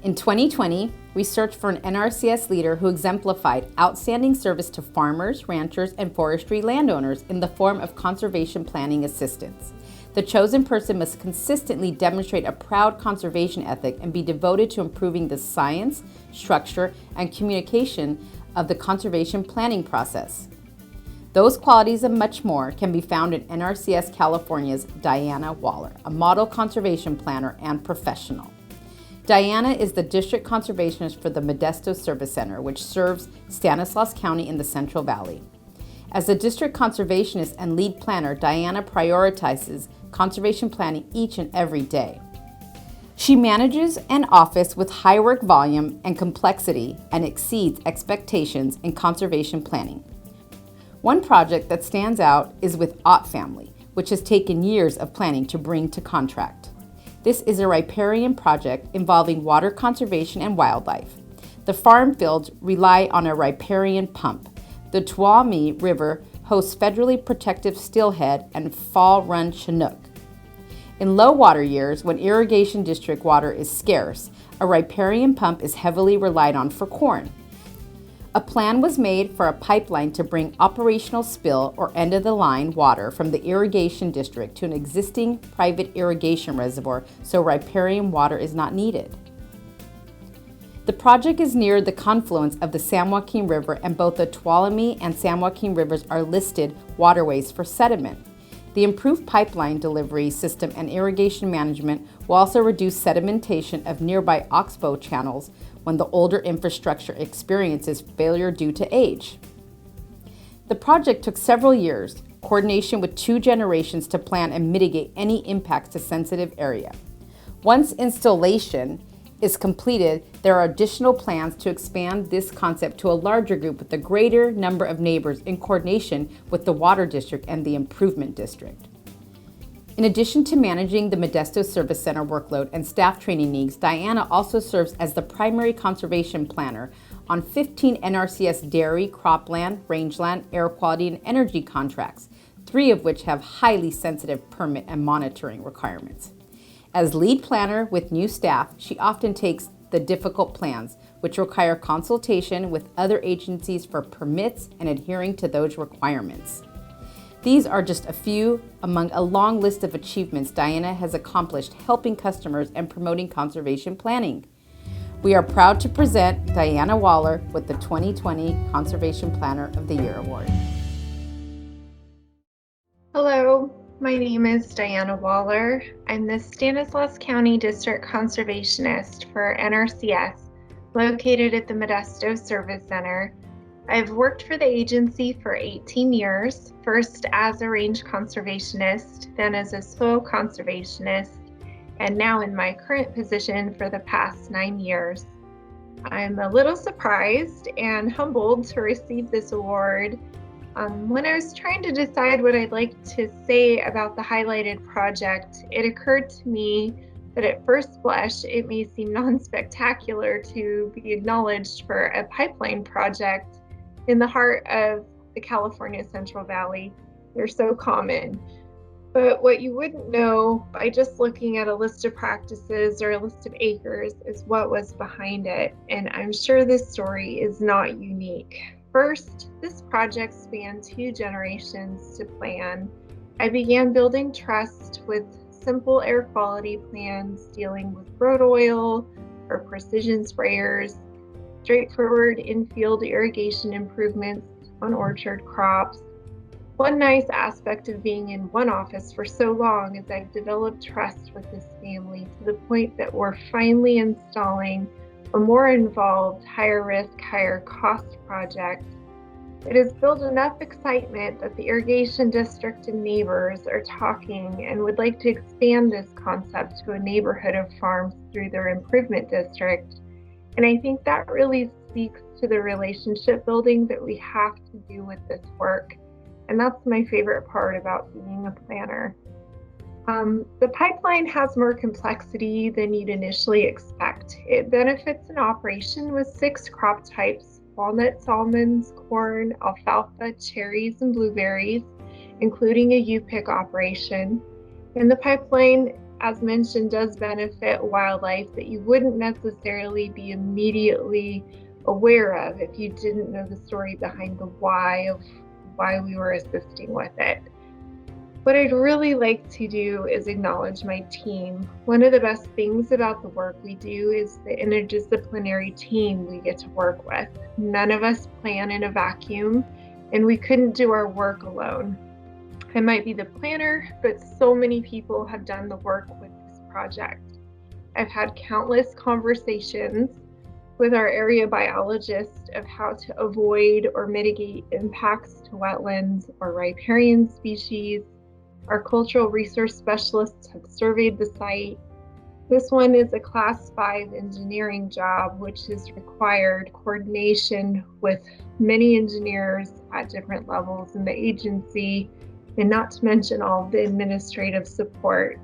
In 2020, we searched for an NRCS leader who exemplified outstanding service to farmers, ranchers, and forestry landowners in the form of conservation planning assistance. The chosen person must consistently demonstrate a proud conservation ethic and be devoted to improving the science, structure, and communication of the conservation planning process. Those qualities and much more can be found in NRCS California's Diana Waller, a model conservation planner and professional. Diana is the district conservationist for the Modesto Service Center, which serves Stanislaus County in the Central Valley. As the district conservationist and lead planner, Diana prioritizes conservation planning each and every day. She manages an office with high work volume and complexity and exceeds expectations in conservation planning. One project that stands out is with Ott Family, which has taken years of planning to bring to contract. This is a riparian project involving water conservation and wildlife. The farm fields rely on a riparian pump. The Tuolumne River hosts federally protected steelhead and fall run chinook. In low water years, when irrigation district water is scarce, a riparian pump is heavily relied on for corn. A plan was made for a pipeline to bring operational spill or end-of-the-line water from the irrigation district to an existing private irrigation reservoir so riparian water is not needed. The project is near the confluence of the San Joaquin River, and both the Tuolumne and San Joaquin rivers are listed waterways for sediment. The improved pipeline delivery system and irrigation management will also reduce sedimentation of nearby oxbow channels when the older infrastructure experiences failure due to age. The project took several years, coordination with 2 generations to plan and mitigate any impacts to sensitive area. Once installation is completed, there are additional plans to expand this concept to a larger group with a greater number of neighbors in coordination with the Water District and the Improvement District. In addition to managing the Modesto Service Center workload and staff training needs, Diana also serves as the primary conservation planner on 15 NRCS dairy, cropland, rangeland, air quality, and energy contracts, 3 of which have highly sensitive permit and monitoring requirements. As lead planner with new staff, she often takes the difficult plans, which require consultation with other agencies for permits and adhering to those requirements. These are just a few among a long list of achievements Diana has accomplished helping customers and promoting conservation planning. We are proud to present Diana Waller with the 2020 Conservation Planner of the Year Award. Hello, my name is Diana Waller. I'm the Stanislaus County District Conservationist for NRCS, located at the Modesto Service Center. I've worked for the agency for 18 years, first as a range conservationist, then as a soil conservationist, and now in my current position for the past 9 years. I'm a little surprised and humbled to receive this award. When I was trying to decide what I'd like to say about the highlighted project, it occurred to me that at first blush, it may seem non-spectacular to be acknowledged for a pipeline project in the heart of the California Central Valley. They're so common. But what you wouldn't know by just looking at a list of practices or a list of acres is what was behind it. And I'm sure this story is not unique. First, this project spanned 2 generations to plan. I began building trust with simple air quality plans dealing with road oil or precision sprayers, straightforward in-field irrigation improvements on orchard crops. One nice aspect of being in one office for so long is I've developed trust with this family to the point that we're finally installing a more involved, higher risk, higher cost project. It has built enough excitement that the irrigation district and neighbors are talking and would like to expand this concept to a neighborhood of farms through their improvement district. And I think that really speaks to the relationship building that we have to do with this work. And that's my favorite part about being a planner. The pipeline has more complexity than you'd initially expect. It benefits an operation with 6 crop types: walnuts, almonds, corn, alfalfa, cherries, and blueberries, including a U-pick operation. And the pipeline as mentioned, does benefit wildlife that you wouldn't necessarily be immediately aware of if you didn't know the story behind the why of why we were assisting with it. What I'd really like to do is acknowledge my team. One of the best things about the work we do is the interdisciplinary team we get to work with. None of us plan in a vacuum, and we couldn't do our work alone. I might be the planner, but so many people have done the work with this project. I've had countless conversations with our area biologist of how to avoid or mitigate impacts to wetlands or riparian species. Our cultural resource specialists have surveyed the site. This one is a Class 5 engineering job, which has required coordination with many engineers at different levels in the agency, and not to mention all the administrative support.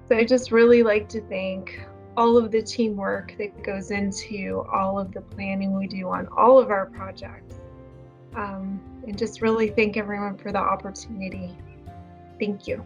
So I just really like to thank all of the teamwork that goes into all of the planning we do on all of our projects. And just really thank everyone for the opportunity. Thank you.